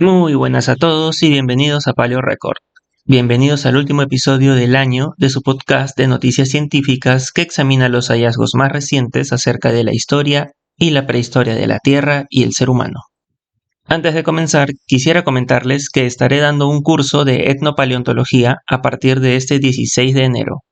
Muy buenas a todos y bienvenidos a Paleo Record. Bienvenidos al último episodio del año de su podcast de noticias científicas que examina los hallazgos más recientes acerca de la historia y la prehistoria de la Tierra y el ser humano. Antes de comenzar, quisiera comentarles que estaré dando un curso de etnopaleontología a partir de este 16 de enero.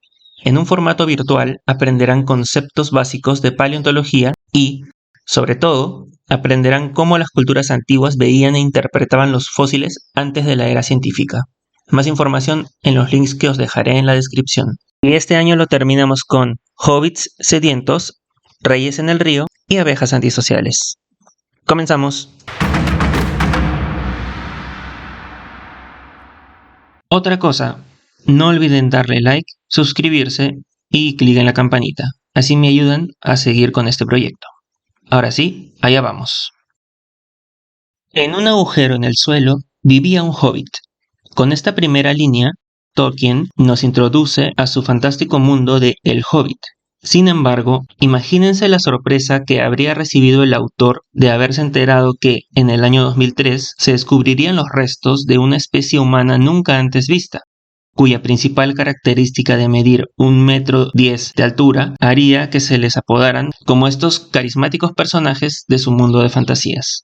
En un formato virtual aprenderán conceptos básicos de paleontología y, sobre todo, aprenderán cómo las culturas antiguas veían e interpretaban los fósiles antes de la era científica. Más información en los links que os dejaré en la descripción. Y este año lo terminamos con hobbits sedientos, reyes en el río y abejas antisociales. Comenzamos. Otra cosa, no olviden darle like, suscribirse y clic en la campanita. Así me ayudan a seguir con este proyecto. Ahora sí, allá vamos. En un agujero en el suelo vivía un hobbit. Con esta primera línea, Tolkien nos introduce a su fantástico mundo de El Hobbit. Sin embargo, imagínense la sorpresa que habría recibido el autor de haberse enterado que, en el año 2003, se descubrirían los restos de una especie humana nunca antes vista, cuya principal característica de medir 1,10 m de altura haría que se les apodaran como estos carismáticos personajes de su mundo de fantasías.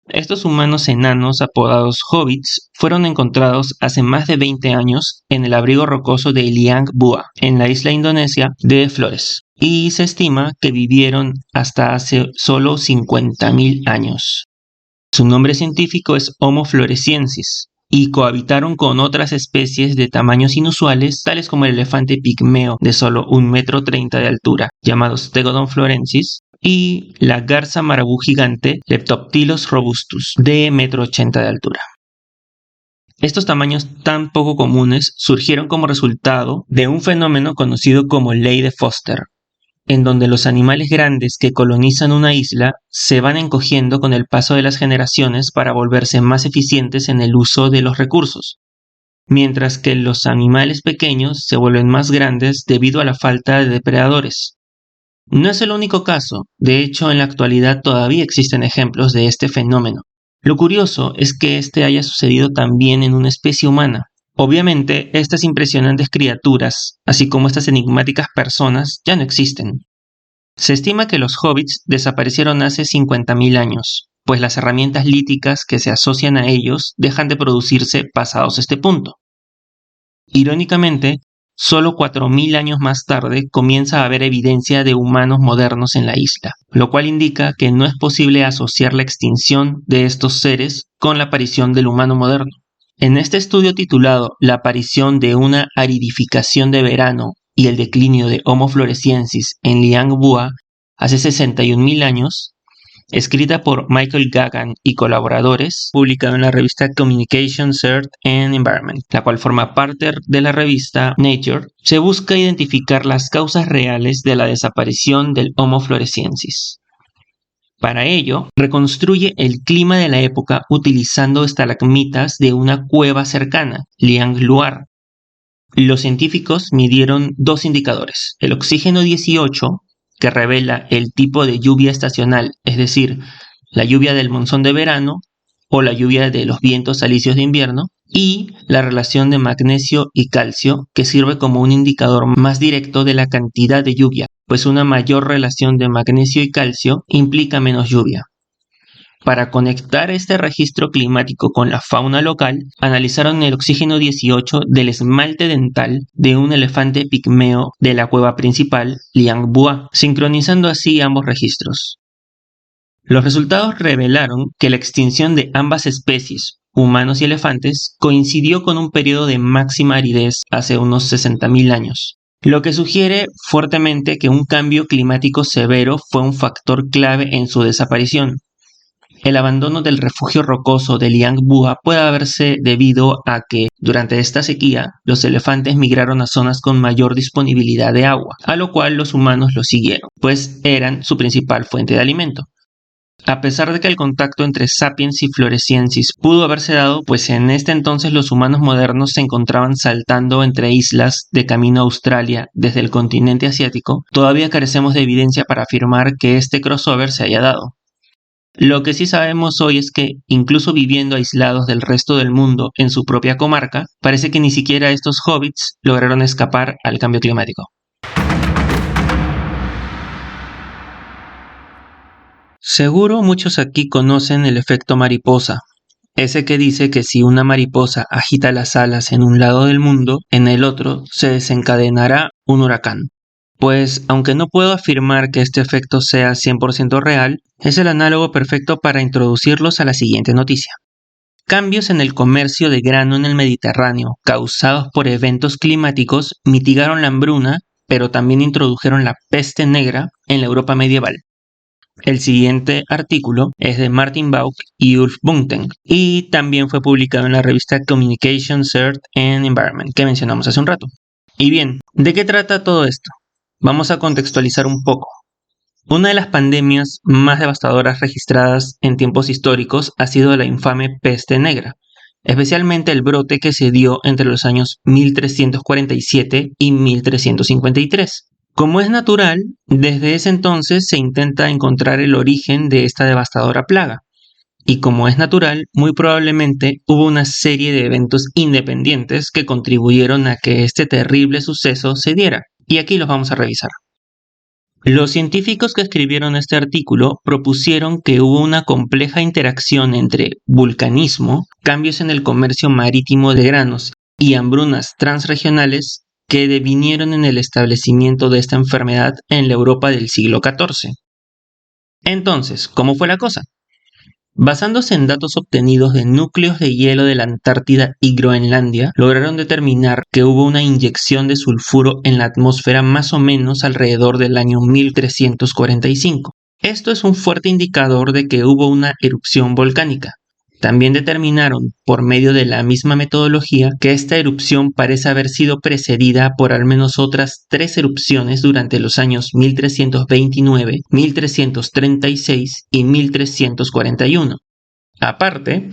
Estos humanos enanos apodados hobbits fueron encontrados hace más de 20 años en el abrigo rocoso de Liang Bua, en la isla indonesia de Flores, y se estima que vivieron hasta hace solo 50.000 años. Su nombre científico es Homo floresiensis, y cohabitaron con otras especies de tamaños inusuales, tales como el elefante pigmeo de solo 1,30 m de altura, llamado Stegodon florensis, y la garza marabú gigante Leptoptilos robustus, de 1,80 m de altura. Estos tamaños tan poco comunes surgieron como resultado de un fenómeno conocido como ley de Foster, en donde los animales grandes que colonizan una isla se van encogiendo con el paso de las generaciones para volverse más eficientes en el uso de los recursos, mientras que los animales pequeños se vuelven más grandes debido a la falta de depredadores. No es el único caso, de hecho en la actualidad todavía existen ejemplos de este fenómeno. Lo curioso es que este haya sucedido también en una especie humana. Obviamente, estas impresionantes criaturas, así como estas enigmáticas personas, ya no existen. Se estima que los hobbits desaparecieron hace 50.000 años, pues las herramientas líticas que se asocian a ellos dejan de producirse pasados este punto. Irónicamente, solo 4.000 años más tarde comienza a haber evidencia de humanos modernos en la isla, lo cual indica que no es posible asociar la extinción de estos seres con la aparición del humano moderno. En este estudio titulado La aparición de una aridificación de verano y el declinio de Homo floresiensis en Liang Bua hace 61.000 años, escrita por Michael Gagan y colaboradores, publicado en la revista Communications, Earth and Environment, la cual forma parte de la revista Nature, se busca identificar las causas reales de la desaparición del Homo floresiensis. Para ello, reconstruye el clima de la época utilizando estalagmitas de una cueva cercana, Liang Luar. Los científicos midieron dos indicadores, el oxígeno 18, que revela el tipo de lluvia estacional, es decir, la lluvia del monzón de verano o la lluvia de los vientos alisios de invierno, y la relación de magnesio y calcio, que sirve como un indicador más directo de la cantidad de lluvia, pues una mayor relación de magnesio y calcio implica menos lluvia. Para conectar este registro climático con la fauna local, analizaron el oxígeno 18 del esmalte dental de un elefante pigmeo de la cueva principal, Liang Bua, sincronizando así ambos registros. Los resultados revelaron que la extinción de ambas especies, humanos y elefantes, coincidió con un periodo de máxima aridez hace unos 60.000 años, lo que sugiere fuertemente que un cambio climático severo fue un factor clave en su desaparición. El abandono del refugio rocoso de Liang Bua puede haberse debido a que, durante esta sequía, los elefantes migraron a zonas con mayor disponibilidad de agua, a lo cual los humanos los siguieron, pues eran su principal fuente de alimento. A pesar de que el contacto entre Sapiens y Floresiensis pudo haberse dado, pues en este entonces los humanos modernos se encontraban saltando entre islas de camino a Australia desde el continente asiático, todavía carecemos de evidencia para afirmar que este crossover se haya dado. Lo que sí sabemos hoy es que, incluso viviendo aislados del resto del mundo en su propia comarca, parece que ni siquiera estos hobbits lograron escapar al cambio climático. Seguro muchos aquí conocen el efecto mariposa, ese que dice que si una mariposa agita las alas en un lado del mundo, en el otro se desencadenará un huracán. Pues aunque no puedo afirmar que este efecto sea 100% real, es el análogo perfecto para introducirlos a la siguiente noticia. Cambios en el comercio de grano en el Mediterráneo, causados por eventos climáticos, mitigaron la hambruna, pero también introdujeron la peste negra en la Europa medieval. El siguiente artículo es de Martin Bauck y Ulf Bunten y también fue publicado en la revista Communications, Earth and Environment que mencionamos hace un rato. Y bien, ¿de qué trata todo esto? Vamos a contextualizar un poco. Una de las pandemias más devastadoras registradas en tiempos históricos ha sido la infame peste negra, especialmente el brote que se dio entre los años 1347 y 1353. Como es natural, desde ese entonces se intenta encontrar el origen de esta devastadora plaga. Y como es natural, muy probablemente hubo una serie de eventos independientes que contribuyeron a que este terrible suceso se diera. Y aquí los vamos a revisar. Los científicos que escribieron este artículo propusieron que hubo una compleja interacción entre vulcanismo, cambios en el comercio marítimo de granos y hambrunas transregionales que devinieron en el establecimiento de esta enfermedad en la Europa del siglo XIV. Entonces, ¿cómo fue la cosa? Basándose en datos obtenidos de núcleos de hielo de la Antártida y Groenlandia, lograron determinar que hubo una inyección de sulfuro en la atmósfera más o menos alrededor del año 1345. Esto es un fuerte indicador de que hubo una erupción volcánica. También determinaron, por medio de la misma metodología, que esta erupción parece haber sido precedida por al menos otras 3 erupciones durante los años 1329, 1336 y 1341. Aparte,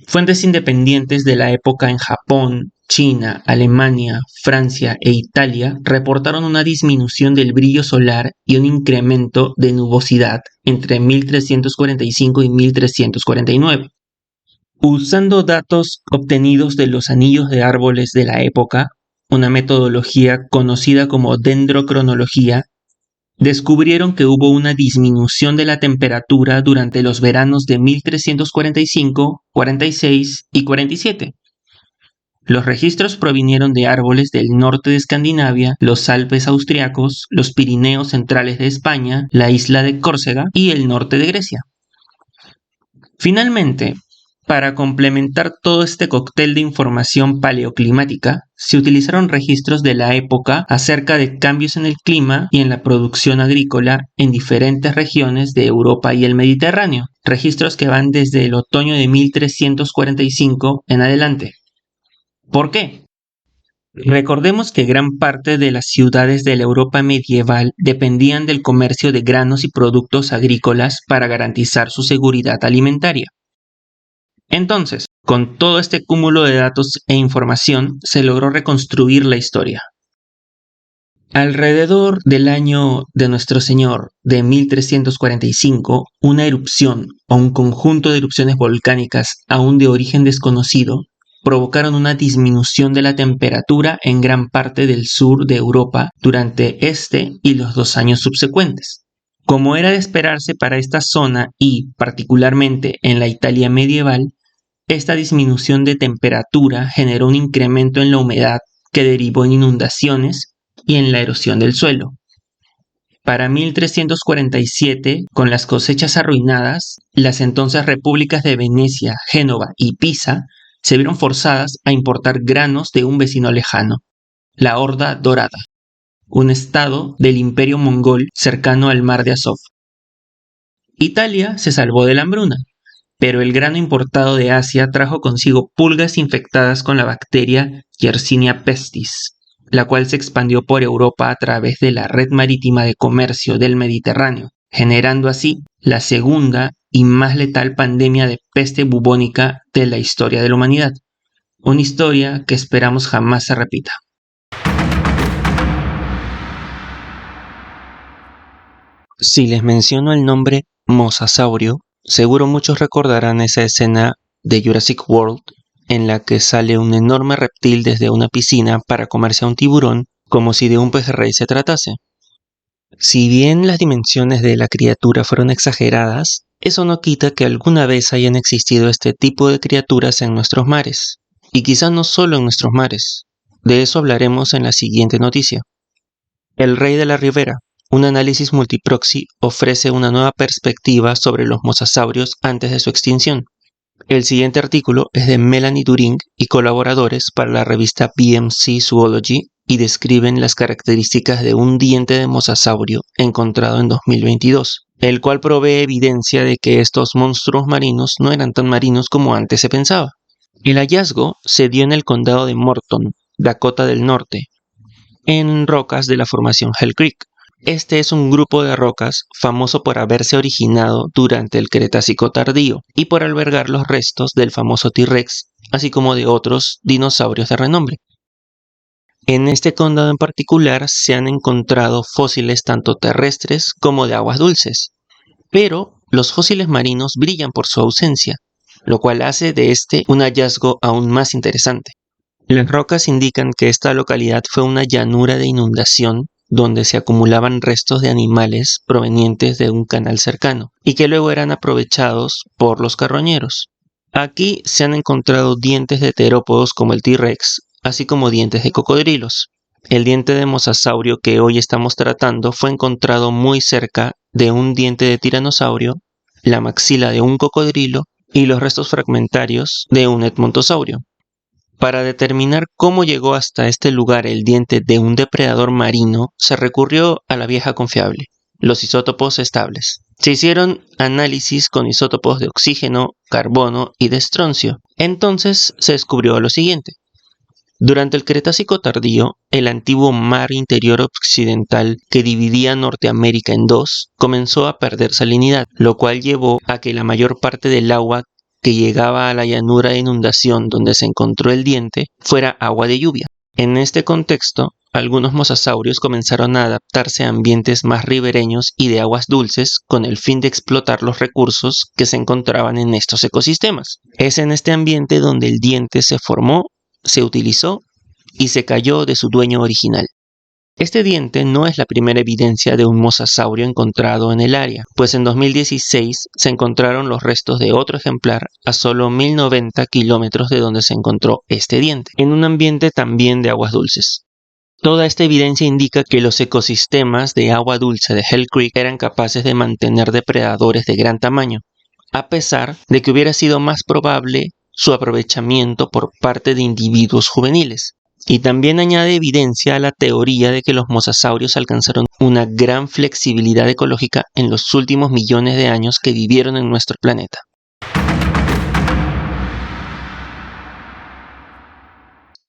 fuentes independientes de la época en Japón, China, Alemania, Francia e Italia reportaron una disminución del brillo solar y un incremento de nubosidad entre 1345 y 1349. Usando datos obtenidos de los anillos de árboles de la época, una metodología conocida como dendrocronología, descubrieron que hubo una disminución de la temperatura durante los veranos de 1345, 46 y 47. Los registros provinieron de árboles del norte de Escandinavia, los Alpes austriacos, los Pirineos centrales de España, la isla de Córcega y el norte de Grecia. Finalmente, para complementar todo este cóctel de información paleoclimática, se utilizaron registros de la época acerca de cambios en el clima y en la producción agrícola en diferentes regiones de Europa y el Mediterráneo, registros que van desde el otoño de 1345 en adelante. ¿Por qué? Recordemos que gran parte de las ciudades de la Europa medieval dependían del comercio de granos y productos agrícolas para garantizar su seguridad alimentaria. Entonces, con todo este cúmulo de datos e información, se logró reconstruir la historia. Alrededor del año de Nuestro Señor de 1345, una erupción o un conjunto de erupciones volcánicas aún de origen desconocido provocaron una disminución de la temperatura en gran parte del sur de Europa durante este y los 2 años subsecuentes. Como era de esperarse para esta zona y, particularmente en la Italia medieval, esta disminución de temperatura generó un incremento en la humedad que derivó en inundaciones y en la erosión del suelo. Para 1347, con las cosechas arruinadas, las entonces repúblicas de Venecia, Génova y Pisa se vieron forzadas a importar granos de un vecino lejano, la Horda Dorada, un estado del Imperio Mongol cercano al mar de Azov. Italia se salvó de la hambruna, pero el grano importado de Asia trajo consigo pulgas infectadas con la bacteria Yersinia pestis, la cual se expandió por Europa a través de la red marítima de comercio del Mediterráneo, generando así la segunda y más letal pandemia de peste bubónica de la historia de la humanidad, una historia que esperamos jamás se repita. Si les menciono el nombre mosasaurio, Seguro muchos recordarán esa escena de Jurassic World en la que sale un enorme reptil desde una piscina para comerse a un tiburón como si de un pejerrey se tratase. Si bien las dimensiones de la criatura fueron exageradas, eso no quita que alguna vez hayan existido este tipo de criaturas en nuestros mares. Y quizá no solo en nuestros mares. De eso hablaremos en la siguiente noticia. El Rey de la Ribera. Un análisis multiproxy ofrece una nueva perspectiva sobre los mosasaurios antes de su extinción. El siguiente artículo es de Melanie During y colaboradores para la revista BMC Zoology y describen las características de un diente de mosasaurio encontrado en 2022, el cual provee evidencia de que estos monstruos marinos no eran tan marinos como antes se pensaba. El hallazgo se dio en el condado de Morton, Dakota del Norte, en rocas de la formación Hell Creek. Este es un grupo de rocas famoso por haberse originado durante el Cretácico tardío y por albergar los restos del famoso T-Rex, así como de otros dinosaurios de renombre. En este condado en particular se han encontrado fósiles tanto terrestres como de aguas dulces, pero los fósiles marinos brillan por su ausencia, lo cual hace de este un hallazgo aún más interesante. Las rocas indican que esta localidad fue una llanura de inundación donde se acumulaban restos de animales provenientes de un canal cercano y que luego eran aprovechados por los carroñeros. Aquí se han encontrado dientes de terópodos como el T-Rex, así como dientes de cocodrilos. El diente de mosasaurio que hoy estamos tratando fue encontrado muy cerca de un diente de tiranosaurio, la maxila de un cocodrilo y los restos fragmentarios de un edmontosaurio. Para determinar cómo llegó hasta este lugar el diente de un depredador marino, se recurrió a la vieja confiable, los isótopos estables. Se hicieron análisis con isótopos de oxígeno, carbono y de estroncio. Entonces se descubrió lo siguiente. Durante el Cretácico tardío, el antiguo mar interior occidental que dividía Norteamérica en dos comenzó a perder salinidad, lo cual llevó a que la mayor parte del agua que llegaba a la llanura de inundación donde se encontró el diente fuera agua de lluvia. En este contexto, algunos mosasaurios comenzaron a adaptarse a ambientes más ribereños y de aguas dulces con el fin de explotar los recursos que se encontraban en estos ecosistemas. Es en este ambiente donde el diente se formó, se utilizó y se cayó de su dueño original. Este diente no es la primera evidencia de un mosasaurio encontrado en el área, pues en 2016 se encontraron los restos de otro ejemplar a solo 1090 kilómetros de donde se encontró este diente, en un ambiente también de aguas dulces. Toda esta evidencia indica que los ecosistemas de agua dulce de Hell Creek eran capaces de mantener depredadores de gran tamaño, a pesar de que hubiera sido más probable su aprovechamiento por parte de individuos juveniles. Y también añade evidencia a la teoría de que los mosasaurios alcanzaron una gran flexibilidad ecológica en los últimos millones de años que vivieron en nuestro planeta.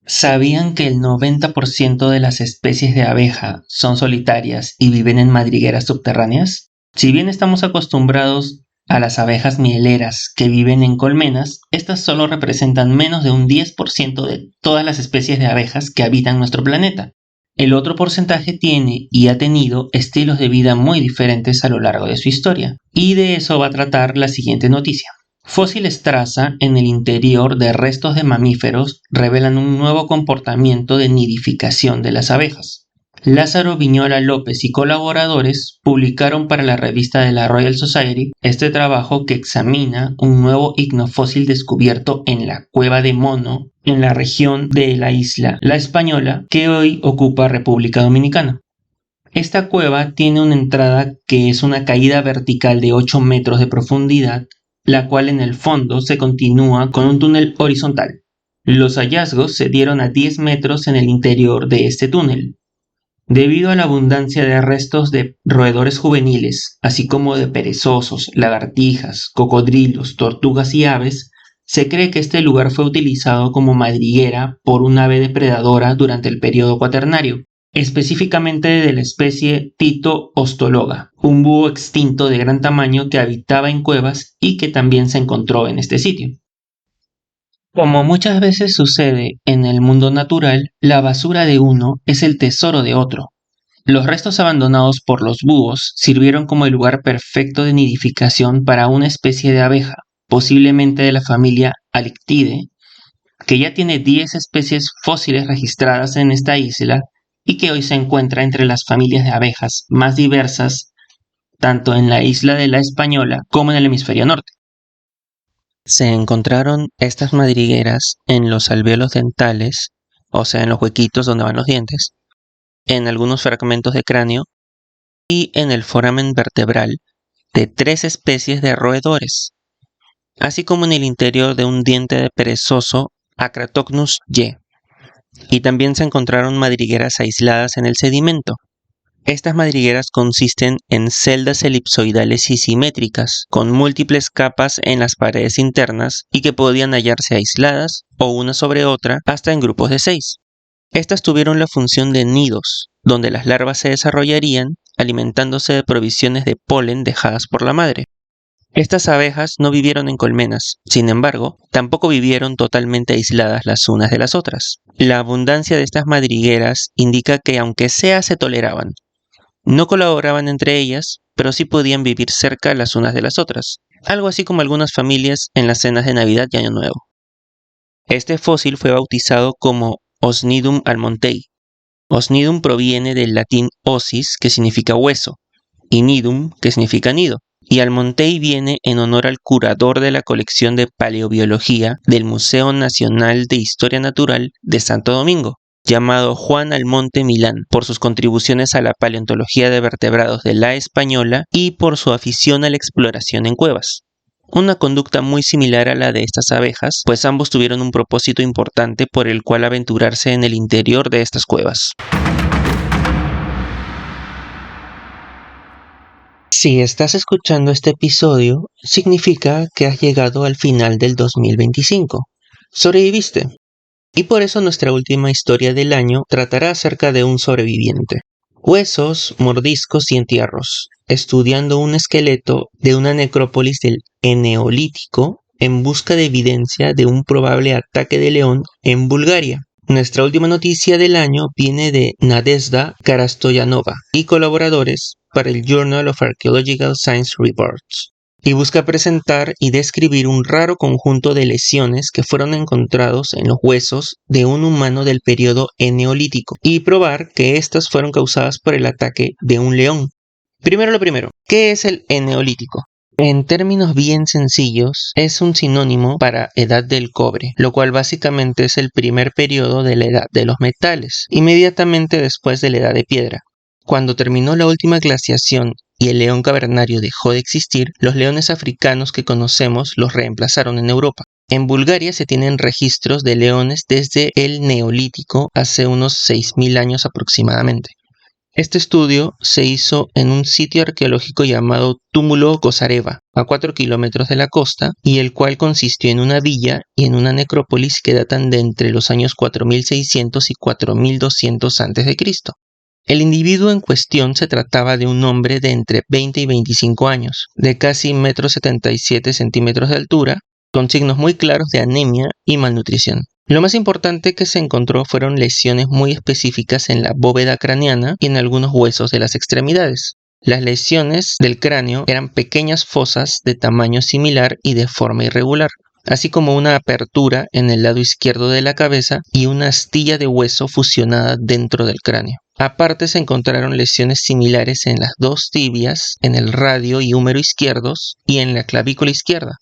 ¿Sabían que el 90% de las especies de abeja son solitarias y viven en madrigueras subterráneas? Si bien estamos acostumbrados a las abejas mieleras que viven en colmenas, estas solo representan menos de un 10% de todas las especies de abejas que habitan nuestro planeta. El otro porcentaje tiene y ha tenido estilos de vida muy diferentes a lo largo de su historia, y de eso va a tratar la siguiente noticia. Fósiles traza en el interior de restos de mamíferos revelan un nuevo comportamiento de nidificación de las abejas. Lázaro Viñola López y colaboradores publicaron para la revista de la Royal Society este trabajo que examina un nuevo ignofósil descubierto en la Cueva de Mono en la región de la isla La Española que hoy ocupa República Dominicana. Esta cueva tiene una entrada que es una caída vertical de 8 metros de profundidad, la cual en el fondo se continúa con un túnel horizontal. Los hallazgos se dieron a 10 metros en el interior de este túnel. Debido a la abundancia de restos de roedores juveniles, así como de perezosos, lagartijas, cocodrilos, tortugas y aves, se cree que este lugar fue utilizado como madriguera por un ave depredadora durante el periodo cuaternario, específicamente de la especie Tito ostologa, un búho extinto de gran tamaño que habitaba en cuevas y que también se encontró en este sitio. Como muchas veces sucede en el mundo natural, la basura de uno es el tesoro de otro. Los restos abandonados por los búhos sirvieron como el lugar perfecto de nidificación para una especie de abeja, posiblemente de la familia Halictidae, que ya tiene 10 especies fósiles registradas en esta isla y que hoy se encuentra entre las familias de abejas más diversas tanto en la isla de la Española como en el hemisferio norte. Se encontraron estas madrigueras en los alvéolos dentales, o sea, en los huequitos donde van los dientes, en algunos fragmentos de cráneo y en el foramen vertebral de 3 especies de roedores, así como en el interior de un diente de perezoso Acratocnus Y. Y también se encontraron madrigueras aisladas en el sedimento. Estas madrigueras consisten en celdas elipsoidales y simétricas, con múltiples capas en las paredes internas y que podían hallarse aisladas o una sobre otra hasta en grupos de 6. Estas tuvieron la función de nidos, donde las larvas se desarrollarían alimentándose de provisiones de polen dejadas por la madre. Estas abejas no vivieron en colmenas, sin embargo, tampoco vivieron totalmente aisladas las unas de las otras. La abundancia de estas madrigueras indica que aunque sea se toleraban, no colaboraban entre ellas, pero sí podían vivir cerca las unas de las otras, algo así como algunas familias en las cenas de Navidad y Año Nuevo. Este fósil fue bautizado como Osnidum almontei. Osnidum proviene del latín osis, que significa hueso, y nidum, que significa nido, y almontei viene en honor al curador de la colección de paleobiología del Museo Nacional de Historia Natural de Santo Domingo, llamado Juan Almonte Milán, por sus contribuciones a la paleontología de vertebrados de la Española y por su afición a la exploración en cuevas. Una conducta muy similar a la de estas abejas, pues ambos tuvieron un propósito importante por el cual aventurarse en el interior de estas cuevas. Si estás escuchando este episodio, significa que has llegado al final del 2025. Sobreviviste. Y por eso nuestra última historia del año tratará acerca de un sobreviviente. Huesos, mordiscos y entierros, estudiando un esqueleto de una necrópolis del Eneolítico en busca de evidencia de un probable ataque de león en Bulgaria. Nuestra última noticia del año viene de Nadezhda Karastoyanova y colaboradores para el Journal of Archaeological Science Reports, y busca presentar y describir un raro conjunto de lesiones que fueron encontrados en los huesos de un humano del periodo Eneolítico y probar que estas fueron causadas por el ataque de un león. Primero lo primero, ¿qué es el Eneolítico? En términos bien sencillos, es un sinónimo para edad del cobre, lo cual básicamente es el primer periodo de la edad de los metales, inmediatamente después de la edad de piedra. Cuando terminó la última glaciación y el león cavernario dejó de existir, los leones africanos que conocemos los reemplazaron en Europa. En Bulgaria se tienen registros de leones desde el Neolítico hace unos 6.000 años aproximadamente. Este estudio se hizo en un sitio arqueológico llamado Túmulo Kosareva, a 4 kilómetros de la costa, y el cual consistió en una villa y en una necrópolis que datan de entre los años 4600 y 4200 a.C. El individuo en cuestión se trataba de un hombre de entre 20 y 25 años, de casi 1,77 m de altura, con signos muy claros de anemia y malnutrición. Lo más importante que se encontró fueron lesiones muy específicas en la bóveda craneana y en algunos huesos de las extremidades. Las lesiones del cráneo eran pequeñas fosas de tamaño similar y de forma irregular, así como una apertura en el lado izquierdo de la cabeza y una astilla de hueso fusionada dentro del cráneo. Aparte se encontraron lesiones similares en las dos tibias, en el radio y húmero izquierdos y en la clavícula izquierda.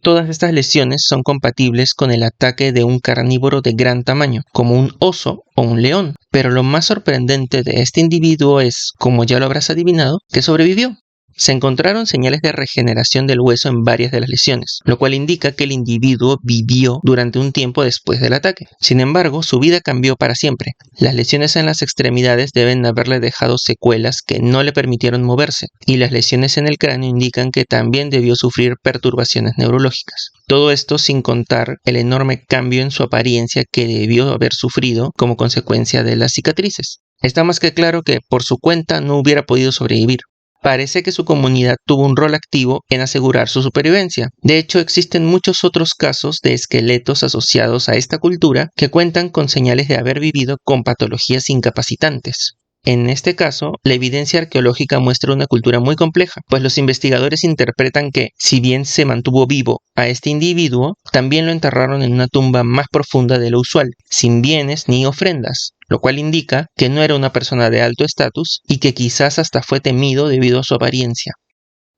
Todas estas lesiones son compatibles con el ataque de un carnívoro de gran tamaño, como un oso o un león. Pero lo más sorprendente de este individuo es, como ya lo habrás adivinado, que sobrevivió. Se encontraron señales de regeneración del hueso en varias de las lesiones, lo cual indica que el individuo vivió durante un tiempo después del ataque. Sin embargo, su vida cambió para siempre. Las lesiones en las extremidades deben haberle dejado secuelas que no le permitieron moverse, y las lesiones en el cráneo indican que también debió sufrir perturbaciones neurológicas. Todo esto sin contar el enorme cambio en su apariencia que debió haber sufrido como consecuencia de las cicatrices. Está más que claro que por su cuenta no hubiera podido sobrevivir. Parece que su comunidad tuvo un rol activo en asegurar su supervivencia. De hecho, existen muchos otros casos de esqueletos asociados a esta cultura que cuentan con señales de haber vivido con patologías incapacitantes. en este caso, la evidencia arqueológica muestra una cultura muy compleja, pues los investigadores interpretan que, si bien se mantuvo vivo a este individuo, también lo enterraron en una tumba más profunda de lo usual, sin bienes ni ofrendas, lo cual indica que no era una persona de alto estatus y que quizás hasta fue temido debido a su apariencia.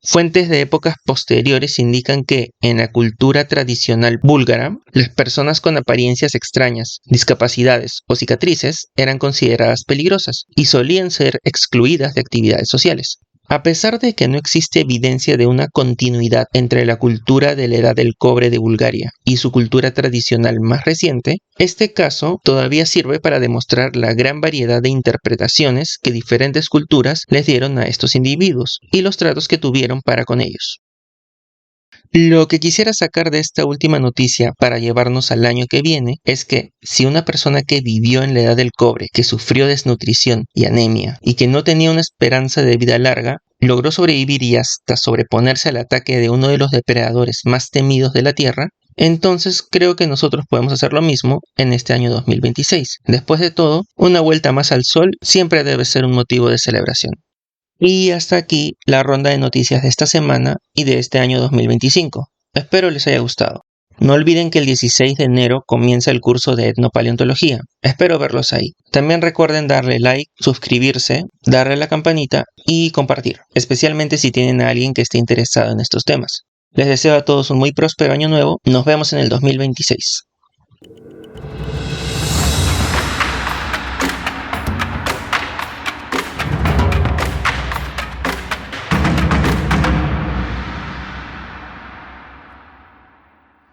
Fuentes de épocas posteriores indican que, en la cultura tradicional búlgara, las personas con apariencias extrañas, discapacidades o cicatrices eran consideradas peligrosas y solían ser excluidas de actividades sociales. A pesar de que no existe evidencia de una continuidad entre la cultura de la Edad del Cobre de Bulgaria y su cultura tradicional más reciente, este caso todavía sirve para demostrar la gran variedad de interpretaciones que diferentes culturas les dieron a estos individuos y los tratos que tuvieron para con ellos. Lo que quisiera sacar de esta última noticia para llevarnos al año que viene es que si una persona que vivió en la Edad del Cobre, que sufrió desnutrición y anemia y que no tenía una esperanza de vida larga, logró sobrevivir y hasta sobreponerse al ataque de uno de los depredadores más temidos de la Tierra, entonces creo que nosotros podemos hacer lo mismo en este año 2026. Después de todo, una vuelta más al sol siempre debe ser un motivo de celebración. Y hasta aquí la ronda de noticias de esta semana y de este año 2025. Espero les haya gustado. No olviden que el 16 de enero comienza el curso de etnopaleontología. Espero verlos ahí. También recuerden darle like, suscribirse, darle a la campanita y compartir, especialmente si tienen a alguien que esté interesado en estos temas. Les deseo a todos un muy próspero año nuevo. Nos vemos en el 2026.